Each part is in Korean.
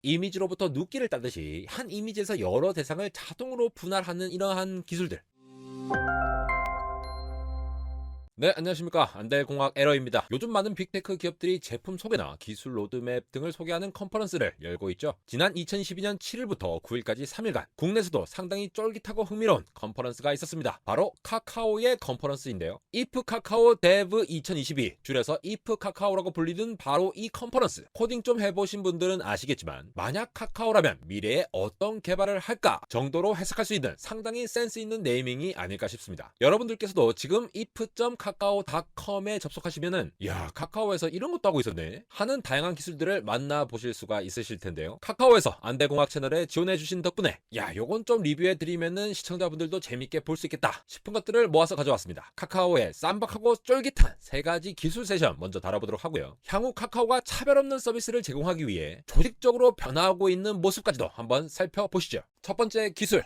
이미지로부터 눕기를 따듯이 한 이미지에서 여러 대상을 자동으로 분할하는 이러한 기술들. 네, 안녕하십니까. 안달공학 에러입니다. 요즘 많은 빅테크 기업들이 제품 소개나 기술 로드맵 등을 소개하는 컨퍼런스를 열고 있죠. 지난 2012년 7일부터 9일까지 3일간 국내에서도 상당히 쫄깃하고 흥미로운 컨퍼런스가 있었습니다. 바로 카카오의 컨퍼런스인데요. if 카카오 dev 2022, 줄여서 if 카카오라고 불리는 바로 이 컨퍼런스. 코딩 좀 해보신 분들은 아시겠지만 만약 카카오라면 미래에 어떤 개발을 할까 정도로 해석할 수 있는 상당히 센스 있는 네이밍이 아닐까 싶습니다. 여러분들께서도 지금 if.kakao.com에 접속하시면은 야, 카카오에서 이런 것도 하고 있었네 하는 다양한 기술들을 만나보실 수가 있으실 텐데요. 카카오에서 안달공학 채널에 지원해주신 덕분에 야, 요건 좀 리뷰해드리면은 시청자분들도 재밌게 볼 수 있겠다 싶은 것들을 모아서 가져왔습니다. 카카오의 쌈박하고 쫄깃한 세 가지 기술 세션 먼저 다뤄보도록 하고요. 향후 카카오가 차별 없는 서비스를 제공하기 위해 조직적으로 변화하고 있는 모습까지도 한번 살펴보시죠. 첫 번째 기술,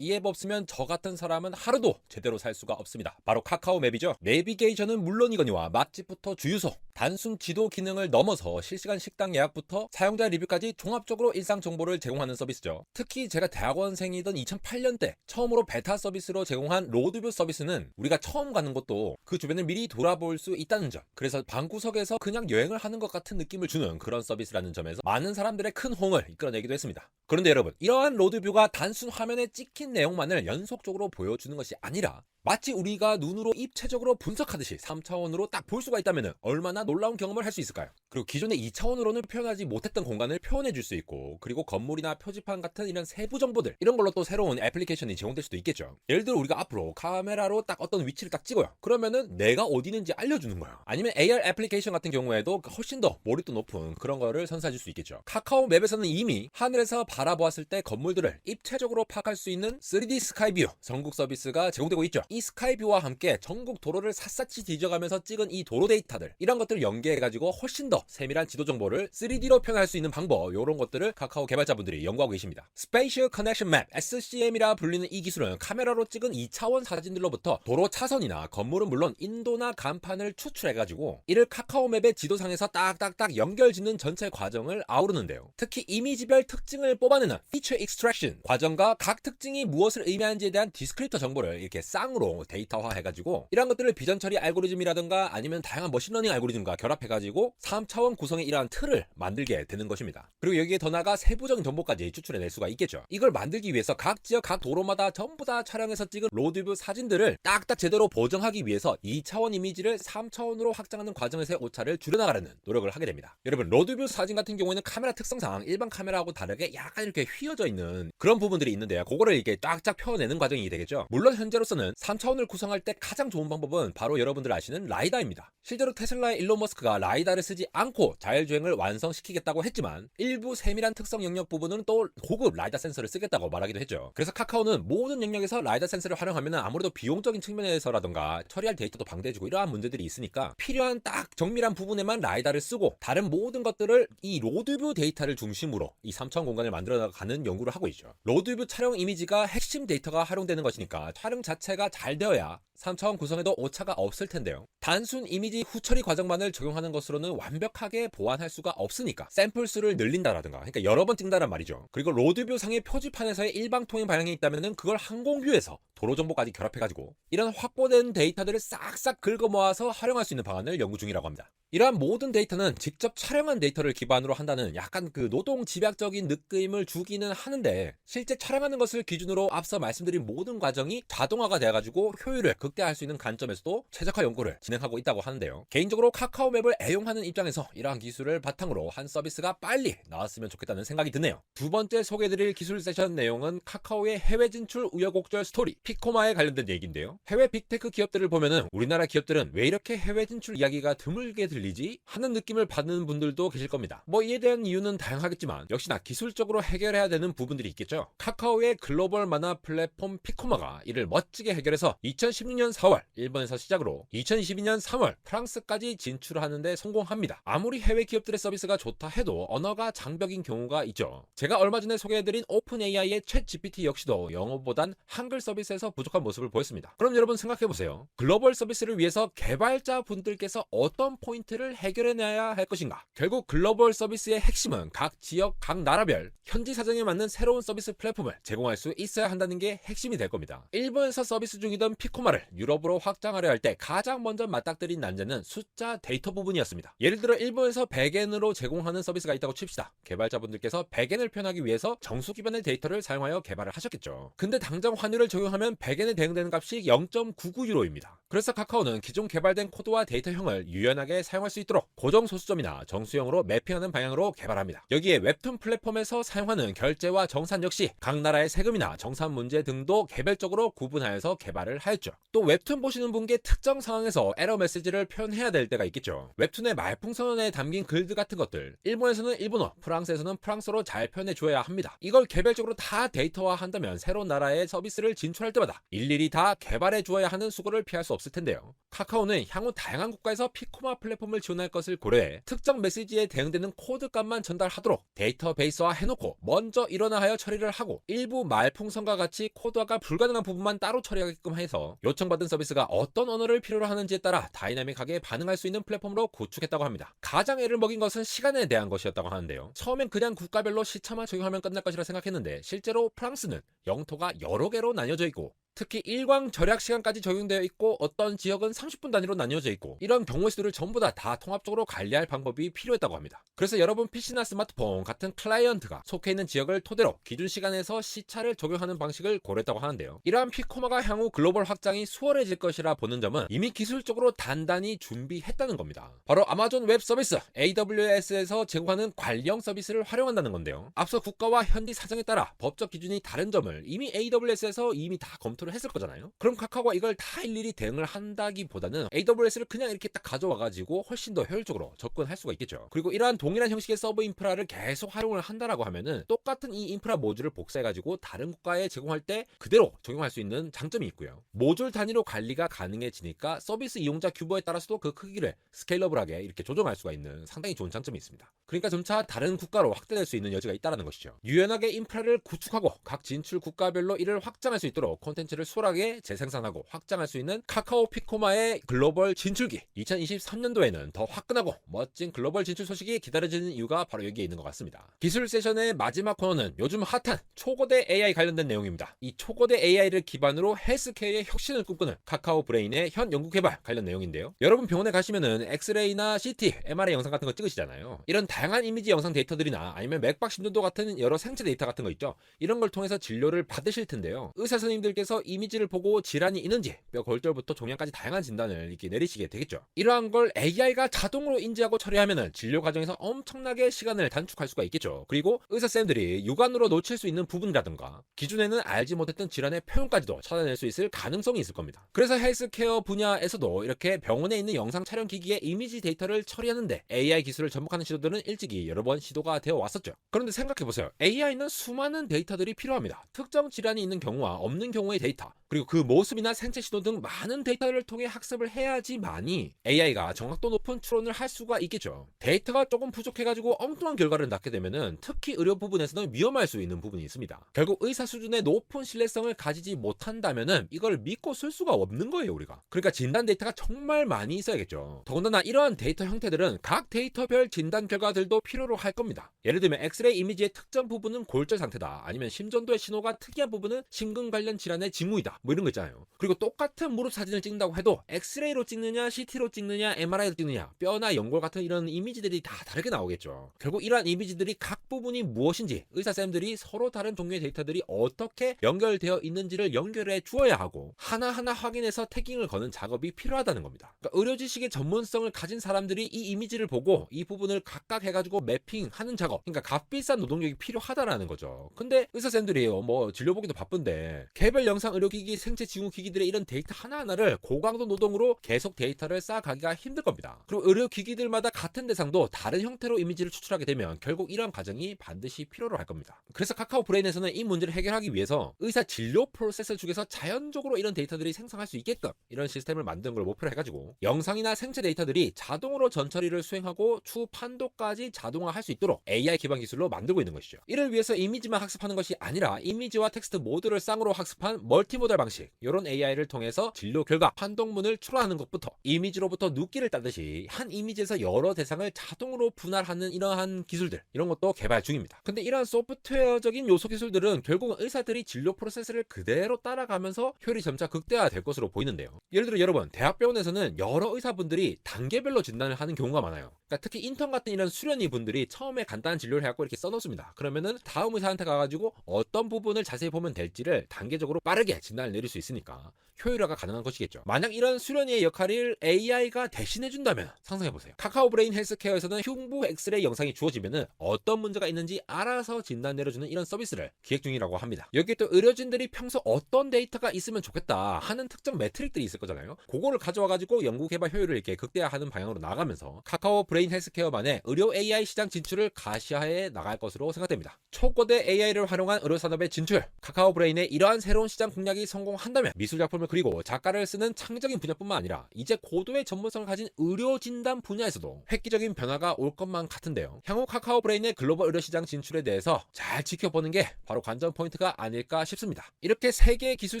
이 앱 없으면 저 같은 사람은 하루도 제대로 살 수가 없습니다. 바로 카카오 맵이죠. 내비게이션은 물론이거니와 맛집부터 주유소, 단순 지도 기능을 넘어서 실시간 식당 예약부터 사용자 리뷰까지 종합적으로 일상 정보를 제공하는 서비스죠. 특히 제가 대학원생이던 2008년대 처음으로 베타 서비스로 제공한 로드뷰 서비스는 우리가 처음 가는 곳도 그 주변을 미리 돌아볼 수 있다는 점, 그래서 방구석에서 그냥 여행을 하는 것 같은 느낌을 주는 그런 서비스라는 점에서 많은 사람들의 큰 호응을 이끌어내기도 했습니다. 그런데 여러분, 이러한 로드뷰가 단순 화면에 찍힌 내용만을 연속적으로 보여주는 것이 아니라 마치 우리가 눈으로 입체적으로 분석하듯이 3차원으로 딱 볼 수가 있다면 얼마나 놀라운 경험을 할 수 있을까요? 그리고 기존의 2차원으로는 표현하지 못했던 공간을 표현해 줄 수 있고, 그리고 건물이나 표지판 같은 이런 세부 정보들, 이런 걸로 또 새로운 애플리케이션이 제공될 수도 있겠죠. 예를 들어 우리가 앞으로 카메라로 딱 어떤 위치를 딱 찍어요. 그러면은 내가 어디 있는지 알려주는 거야. 아니면 AR 애플리케이션 같은 경우에도 훨씬 더 몰입도 높은 그런 거를 선사해 줄 수 있겠죠. 카카오 맵에서는 이미 하늘에서 바라보았을 때 건물들을 입체적으로 파악할 수 있는 3D 스카이뷰 전국 서비스가 제공되고 있죠. 이 스카이뷰와 함께 전국 도로를 샅샅이 뒤져가면서 찍은 이 도로 데이터들, 이런 것들을 연계해가지고 훨씬 더 세밀한 지도 정보를 3D로 표현할 수 있는 방법, 이런 것들을 카카오 개발자분들이 연구하고 계십니다. Spatial Connection Map, SCM이라 불리는 이 기술은 카메라로 찍은 2차원 사진들로부터 도로 차선이나 건물은 물론 인도나 간판을 추출해가지고 이를 카카오 맵의 지도상에서 딱딱딱 연결짓는 전체 과정을 아우르는데요. 특히 이미지별 특징을 뽑아내는 Feature Extraction 과정과 각 특징이 무엇을 의미하는지에 대한 디스크립터 정보를 이렇게 쌍으로 데이터화 해가지고 이런 것들을 비전 처리 알고리즘이라든가 아니면 다양한 머신러닝 알고리즘과 결합해가지고 3차원 구성의 이러한 틀을 만들게 되는 것입니다. 그리고 여기에 더 나아가 세부적인 정보까지 추출해낼 수가 있겠죠. 이걸 만들기 위해서 각 지역 각 도로마다 전부 다 촬영해서 찍은 로드뷰 사진들을 딱딱 제대로 보정하기 위해서 2차원 이미지를 3차원으로 확장하는 과정에서의 오차를 줄여나가려는 노력을 하게 됩니다. 여러분, 로드뷰 사진 같은 경우에는 카메라 특성상 일반 카메라하고 다르게 약간 이렇게 휘어져 있는 그런 부분들이 있는데요. 그거를 이렇게 쫙쫙 펴내는 과정이 되겠죠. 물론 현재로서는 3차원을 구성할 때 가장 좋은 방법은 바로 여러분들 아시는 라이다입니다. 실제로 테슬라의 일론 머스크가 라이다를 쓰지 않고 자율주행을 완성시키겠다고 했지만 일부 세밀한 특성 영역 부분은 또 고급 라이다 센서를 쓰겠다고 말하기도 했죠. 그래서 카카오는 모든 영역에서 라이다 센서를 활용하면 아무래도 비용적인 측면에서라던가 처리할 데이터도 방대해지고 이러한 문제들이 있으니까 필요한 딱 정밀한 부분에만 라이다를 쓰고 다른 모든 것들을 이 로드뷰 데이터를 중심으로 이 3차원 공간을 만들어가는 연구를 하고 있죠. 로드뷰 촬영 이미지가 핵심 데이터가 활용되는 것이니까 촬영 자체가 잘 되어야 3차원 구성에도 오차가 없을 텐데요. 단순 이미지 후처리 과정만을 적용하는 것으로는 완벽하게 보완할 수가 없으니까 샘플 수를 늘린다라든가, 그러니까 여러 번 찍는다란 말이죠. 그리고 로드뷰 상의 표지판에서의 일방통행 방향이 있다면은 그걸 항공뷰에서 도로 정보까지 결합해가지고 이런 확보된 데이터들을 싹싹 긁어 모아서 활용할 수 있는 방안을 연구 중이라고 합니다. 이러한 모든 데이터는 직접 촬영한 데이터를 기반으로 한다는 약간 그 노동 집약적인 느낌을 주기는 하는데, 실제 촬영하는 것을 기준으로 앞서 말씀드린 모든 과정이 자동화가 돼가지고 효율을 극대화할 수 있는 관점에서도 최적화 연구를 진행하고 있다고 하는데요. 개인적으로 카카오 맵을 애용하는 입장에서 이러한 기술을 바탕으로 한 서비스가 빨리 나왔으면 좋겠다는 생각이 드네요. 두 번째 소개해드릴 기술 세션 내용은 카카오의 해외 진출 우여곡절 스토리 피코마에 관련된 얘기인데요. 해외 빅테크 기업들을 보면은 우리나라 기업들은 왜 이렇게 해외 진출 이야기가 드물게 들리지 하는 느낌을 받는 분들도 계실 겁니다. 이에 대한 이유는 다양하겠지만 역시나 기술적으로 해결해야 되는 부분들이 있겠죠. 카카오의 글로벌 만화 플랫폼 피코마가 이를 멋지게 해결해서 2016년 4월 일본에서 시작으로 2022년 3월 프랑스까지 진출하는 데 성공합니다. 아무리 해외 기업들의 서비스가 좋다 해도 언어가 장벽인 경우가 있죠. 제가 얼마 전에 소개해드린 오픈 AI의 챗 GPT 역시도 영어보단 한글 서비스에 서비스에서 부족한 모습을 보였습니다. 그럼 여러분 생각해보세요. 글로벌 서비스를 위해서 개발자 분들께서 어떤 포인트를 해결해내야 할 것인가? 결국 글로벌 서비스의 핵심은 각 지역, 각 나라별 현지 사정에 맞는 새로운 서비스 플랫폼을 제공할 수 있어야 한다는 게 핵심이 될 겁니다. 일본에서 서비스 중이던 피코마를 유럽으로 확장하려 할 때 가장 먼저 맞닥뜨린 난제는 숫자 데이터 부분이었습니다. 예를 들어 일본에서 100엔으로 제공하는 서비스가 있다고 칩시다. 개발자분들께서 100엔을 표현하기 위해서 정수기반의 데이터를 사용하여 개발을 하셨겠죠. 근데 당장 환율을 적용하면 100엔에 대응되는 값이 0.99유로입니다. 그래서 카카오는 기존 개발된 코드와 데이터형을 유연하게 사용할 수 있도록 고정 소수점이나 정수형으로 매핑하는 방향으로 개발합니다. 여기에 웹툰 플랫폼에서 사용하는 결제와 정산 역시 각 나라의 세금이나 정산 문제 등도 개별적으로 구분하여서 개발을 하였죠. 또 웹툰 보시는 분께 특정 상황에서 에러 메시지를 표현해야 될 때가 있겠죠. 웹툰의 말풍선에 담긴 글들 같은 것들, 일본에서는 일본어, 프랑스에서는 프랑스어로 잘 표현해 줘야 합니다. 이걸 개별적으로 다 데이터화 한다면 새로운 나라의 서비스를 진출할 때마다 일일이 다 개발해 주어야 하는 수고를 피할 수 없을 텐데요. 카카오는 향후 다양한 국가에서 피코마 플랫폼을 지원할 것을 고려해 특정 메시지에 대응되는 코드값만 전달하도록 데이터베이스화 해놓고 먼저 일원화하여 처리를 하고 일부 말풍선과 같이 코드화가 불가능한 부분만 따로 처리하게끔 해서 요청받은 서비스가 어떤 언어를 필요로 하는지에 따라 다이나믹하게 반응할 수 있는 플랫폼으로 구축했다고 합니다. 가장 애를 먹인 것은 시간에 대한 것이었다고 하는데요. 처음엔 그냥 국가별로 시차만 적용하면 끝날 것이라 생각했는데 실제로 프랑스는 영토가 여러 개로 나뉘어져 있고 특히 일광 절약 시간까지 적용되어 있고 어떤 지역은 30분 단위로 나뉘어져 있고 이런 경우의 수들을 전부 다 통합적으로 관리할 방법이 필요했다고 합니다. 그래서 여러분 PC나 스마트폰 같은 클라이언트가 속해 있는 지역을 토대로 기준 시간에서 시차를 적용하는 방식을 고려했다고 하는데요. 이러한 피코마가 향후 글로벌 확장이 수월해질 것이라 보는 점은 이미 기술적으로 단단히 준비했다는 겁니다. 바로 아마존 웹 서비스 AWS에서 제공하는 관리형 서비스를 활용한다는 건데요. 앞서 국가와 현지 사정에 따라 법적 기준이 다른 점을 이미 AWS에서 이미 다 검토를 했을 거잖아요. 그럼 카카오가 이걸 다 일일이 대응을 한다기보다는 AWS를 그냥 이렇게 딱 가져와가지고 훨씬 더 효율적으로 접근할 수가 있겠죠. 그리고 이러한 동일한 형식의 서브 인프라를 계속 활용을 한다라고 하면은 똑같은 이 인프라 모듈을 복사해가지고 다른 국가에 제공할 때 그대로 적용할 수 있는 장점이 있고요. 모듈 단위로 관리가 가능해지니까 서비스 이용자 규모에 따라서도 그 크기를 스케일러블하게 이렇게 조정할 수가 있는 상당히 좋은 장점이 있습니다. 그러니까 점차 다른 국가로 확대될 수 있는 여지가 있다는 것이죠. 유연하게 인프라를 구축하고 각 진출 국가별로 이를 확장할 수 있도록 콘텐츠를 수월하게 재생산하고 확장할 수 있는 카카오 피코마의 글로벌 진출기 2023년도에는 더 화끈하고 멋진 글로벌 진출 소식이 기다려지는 이유가 바로 여기에 있는 것 같습니다. 기술 세션의 마지막 코너는 요즘 핫한 초거대 AI 관련된 내용입니다. 이 초거대 AI를 기반으로 헬스케어의 혁신을 꿈꾸는 카카오 브레인의 현 연구개발 관련 내용인데요. 여러분 병원에 가시면은 엑스레이나 CT, MRI 영상 같은 거 찍으시잖아요. 이런 다양한 이미지 영상 데이터들이나 아니면 맥박 심전도 같은 여러 생체 데이터 같은 거 있죠. 이런 걸 통해서 진료를 받으실 텐데요. 의사 선생님들께서 이미지를 보고 질환이 있는지 뼈 골절부터 종양까지 다양한 진단을 이렇게 내리시게 되겠죠. 이러한 걸 AI가 자동으로 인지하고 처리하면은 진료 과정에서 엄청나게 시간을 단축할 수가 있겠죠. 그리고 의사쌤들이 육안으로 놓칠 수 있는 부분이라든가 기존에는 알지 못했던 질환의 표현까지도 찾아낼 수 있을 가능성이 있을 겁니다. 그래서 헬스케어 분야에서도 이렇게 병원에 있는 영상 촬영 기기의 이미지 데이터를 처리하는데 AI 기술을 접목하는 시도들은 일찍이 여러 번 시도가 되어 왔었죠. 그런데 생각해보세요. AI는 수많은 데이터들이 필요합니다. 특정 질환이 있는 경우와 없는 경우의 데이터, 그리고 그 모습이나 생체 신호 등 많은 데이터를 통해 학습을 해야지만이 AI가 정확도 높은 추론을 할 수가 있겠죠. 데이터가 조금 부족해가지고 엉뚱한 결과를 낳게 되면은 특히 의료 부분에서는 위험할 수 있는 부분이 있습니다. 결국 의사 수준의 높은 신뢰성을 가지지 못한다면은 이걸 믿고 쓸 수가 없는 거예요, 우리가. 그러니까 진단 데이터가 정말 많이 있어야겠죠. 더군다나 이러한 데이터 형태들은 각 데이터별 진단 결과들도 필요로 할 겁니다. 예를 들면 엑스레이 이미지의 특정 부분은 골절 상태다, 아니면 심전도의 신호가 특이한 부분은 심근 관련 질환의 징후이다, 뭐 이런 거 있잖아요. 그리고 똑같은 무릎 사진을 찍는다고 해도 엑스레이로 찍느냐, CT로 찍느냐, MRI로 찍느냐, 뼈나 연골 같은 이런 이미지들이 다 다르게 나오겠죠. 결국 이러한 이미지들이 각 부분이 무엇인지 의사쌤들이 서로 다른 종류의 데이터들이 어떻게 연결되어 있는지를 연결해 주어야 하고 하나하나 확인해서 태깅을 거는 작업이 필요하다는 겁니다. 그러니까 의료 지식의 전문성을 가진 사람들이 이 이미지를 보고 이 부분을 각각 해가지고 매핑하는 작업, 그러니까 값비싼 노동력이 필요하다라는 거죠. 근데 의사쌤들이 뭐 진료 보기도 바쁜데 개별 영상 의료기기, 생체 징후 기기들의 이런 데이터 하나하나를 고강도 노동으로 계속 데이터를 쌓아가기가 힘들 겁니다. 그리고 의료기기들마다 같은 대상도 다른 형태로 이미지를 추출하게 되면 결국 이러한 과정이 반드시 필요로 할 겁니다. 그래서 카카오 브레인에서는 이 문제를 해결하기 위해서 의사 진료 프로세스 중에서 자연적으로 이런 데이터들이 생성할 수 있게끔 이런 시스템을 만드는 걸 목표로 해가지고 영상이나 생체 데이터들이 자동으로 전처리를 수행하고 추후 판도까지 자동화할 수 있도록 AI 기반 기술로 만들고 있는 것이죠. 이를 위해서 이미지만 학습하는 것이 아니라 이미지와 텍스트 모두를 쌍으로 학습한 멀티모달 방식, 이런 AI를 통해서 진료 결과 판독문을 출하하는 것부터 이미지로부터 눕기를 따듯이 한 이미지에서 여러 대상을 자동으로 분할하는 이러한 기술들, 이런 것도 개발 중입니다. 근데 이러한 소프트웨어적인 요소 기술들은 결국은 의사들이 진료 프로세스를 그대로 따라가면서 효율이 점차 극대화될 것으로 보이는데요. 예를 들어 여러분, 대학병원에서는 여러 의사분들이 단계별로 진단을 하는 경우가 많아요. 그러니까 특히 인턴 같은 이런 수련의 분들이 처음에 간단한 진료를 해갖고 이렇게 써놓습니다. 그러면은 다음 의사한테 가가지고 어떤 부분을 자세히 보면 될지를 단계적으로 빠르게 진단을 내릴 수 있으니까 효율화가 가능한 것이겠죠. 만약 이런 수련의의 역할을 AI가 대신해준다면 상상해보세요. 카카오 브레인 헬스케어에서는 흉부 엑스레이 영상이 주어지면은 어떤 문제가 있는지 알아서 진단 내려주는 이런 서비스를 기획 중이라고 합니다. 여기에 또 의료진들이 평소 어떤 데이터가 있으면 좋겠다 하는 특정 매트릭들이 있을 거잖아요. 그거를 가져와가지고 연구개발 효율을 이렇게 극대화하는 방향으로 나가면서 카카오 브레인 헬스케어만의 의료 AI 시장 진출을 가시화해 나갈 것으로 생각됩니다. 초거대 AI를 활용한 의료산업의 진출, 카카오 브레인의 이러한 새로운 시장 공략이 성공한다면 미술작품을 그리고 작가를 쓰는 창의적인 분야뿐만 아니라 이제 고도의 전문성을 가진 의료 진단 분야에서도 획기적인 변화가 올 것만 같은데요. 향후 카카오 브레인의 글로벌 의료 시장 진출에 대해서 잘 지켜보는 게 바로 관전 포인트가 아닐까 싶습니다. 이렇게 3개의 기술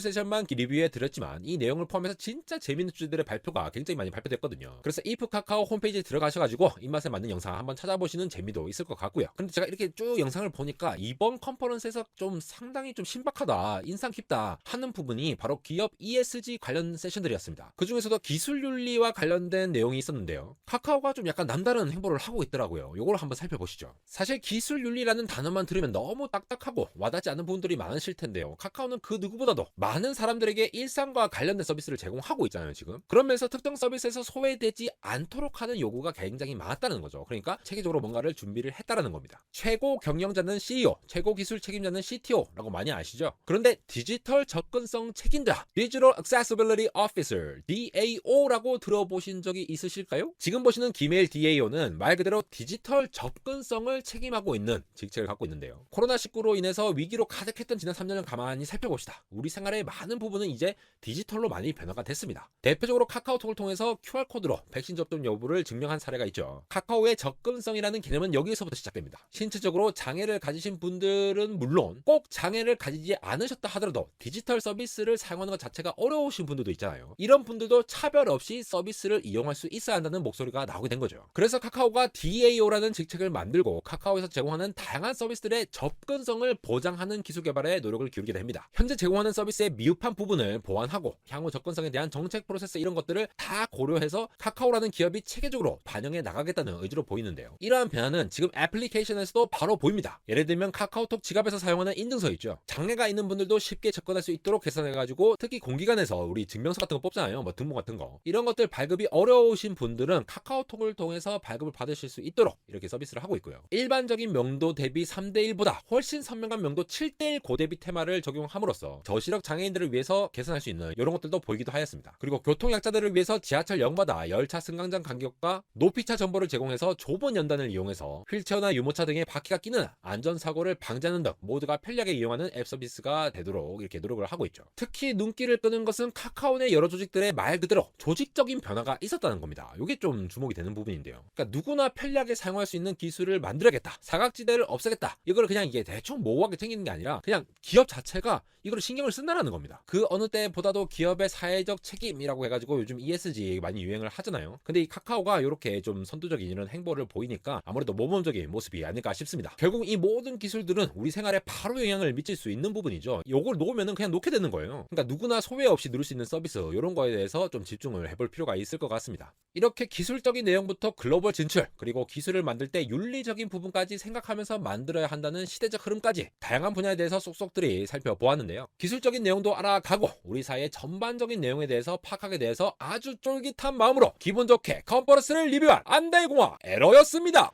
세션만 리뷰해 드렸지만 이 내용을 포함해서 진짜 재밌는 주제들의 발표가 굉장히 많이 발표됐거든요. 그래서 이프 카카오 홈페이지에 들어가셔가지고 입맛에 맞는 영상 한번 찾아보시는 재미도 있을 것 같고요. 근데 제가 이렇게 쭉 영상을 보니까 이번 컨퍼런스에서 좀 상당히 좀 신박하다, 인상 깊다 하는 부분이 바로 기업 ESG 관련 세션들이었습니다. 그 중에서도 기술 윤리와 관련된 내용이 있었는데요. 카카오가 좀 약간 남다른 행보를 하고 있더라고요. 요걸 한번 살펴보시죠. 사실 기술 윤리라는 단어만 들으면 너무 딱딱하고 와닿지 않는 부분들이 많으실 텐데요. 카카오는 그 누구보다도 많은 사람들에게 일상과 관련된 서비스를 제공하고 있잖아요, 지금. 그러면서 특정 서비스에서 소외되지 않도록 하는 요구가 굉장히 많았다는 거죠. 그러니까 체계적으로 뭔가를 준비를 했다라는 겁니다. 최고 경영자는 CEO, 최고 기술 책임자는 CTO라고 많이 아시죠? 그런데 디지털 접근성 책임자, Digital Accessibility Officer, DAO라고 들어보신 적이 있으실까요? 지금 보시는 기메일 DAO는 말 그대로 디지털 접근성을 책임하고 있는 직책을 갖고 있는데요. 코로나19로 인해서 위기로 가득했던 지난 3년을 가만히 살펴봅시다. 우리 생활의 많은 부분은 이제 디지털로 많이 변화가 됐습니다. 대표적으로 카카오톡을 통해서 QR코드로 백신 접종 여부를 증명한 사례가 있죠. 카카오의 접근성이라는 개념은 여기에서부터 시작됩니다. 신체적으로 장애를 가지신 분들은 물론 꼭 장애를 가지지 않으셨다 하더라도 디지털 서비스를 사용하는 것 자체가 어려우신 분들도 있잖아요. 이런 분들도 차별 없이 서비스를 이용할 수 있어야 한다는 목소리가 나오게 된 거죠. 그래서 카카오가 DAO라는 직책을 만들고 카카오에서 제공하는 다양한 서비스들의 접근성을 보장하는 기술 개발에 노력을 기울이게 됩니다. 현재 제공하는 서비스의 미흡한 부분을 보완하고 향후 접근성에 대한 정책 프로세스 이런 것들을 다 고려해서 카카오라는 기업이 체계적으로 반영해 나가겠다는 의지로 보이는데요. 이러한 변화는 지금 애플리케이션에서도 바로 보입니다. 예를 들면 카카오톡 지갑에서 사용하는 인증서 있죠. 장애가 있는 분들도 쉽게 접근할 수 있도록 개선해가지고 특히 공기관에서 우리 증명서 같은 거 뽑잖아요. 뭐 등본 같은 거. 이런 것들 발급이 어려우신 분들은 카카오톡을 통해서 발급을 받으실 수 있도록 이렇게 서비스를 하고 있고요. 일반적인 명도 대비 3대1보다 훨씬 선명한 명도 7대1 고대비 테마를 적용함으로써 저시력 장애인들을 위해서 개선할 수 있는 이런 것들도 보이기도 하였습니다. 그리고 교통약자들을 위해서 지하철 0마다 열차 승강장 간격과 높이차 정보를 제공해서 좁은 연단을 이용해서 휠체어나 유모차 등의 바퀴가 끼는 안전사고를 방지하는 등 모두가 편리하게 이용하는 앱 서비스가 되도록 이렇게 노력을 하고 있죠. 특히 눈길을 끄는 것은 카카오 내 여러 조직들의 말 그대로 조직적인 변화가 있었다는 겁니다. 이게 좀 주목이 되는 부분인데요. 그러니까 누구나 편리하게 사용할 수 있는 기술을 만들어야겠다. 사각지대를 없애겠다. 이걸 그냥 이게 대충 모호하게 챙기는 게 아니라 그냥 기업 자체가 이걸 신경을 쓴다는 겁니다. 그 어느 때보다도 기업의 사회적 책임이라고 해가지고 요즘 ESG 많이 유행을 하잖아요. 근데 이 카카오가 이렇게 좀 선두적인 이런 행보를 보이니까 아무래도 모범적인 모습이 아닐까 싶습니다. 결국 이 모든 기술들은 우리 생활에 바로 영향을 미칠 수 있는 부분이죠. 이걸 놓으면 그냥 놓게 되는 거예요. 그러니까 누구나 소외 없이 누릴 수 있는 서비스 이런 거에 대해서 좀 집중을 해볼 필요가 있을 것 같습니다. 이렇게 기술적인 내용부터 글로벌 진출 그리고 기술을 만들 때 윤리적인 부분까지 생각하면서 만들어야 한다는 시대적 흐름까지 다양한 분야에 대해서 쏙쏙들이 살펴보았는데요. 기술적인 내용도 알아가고 우리 사회의 전반적인 내용에 대해서 파악하게 돼서 아주 쫄깃한 마음으로 기분 좋게 컨퍼런스를 리뷰한 안달공학 에러였습니다.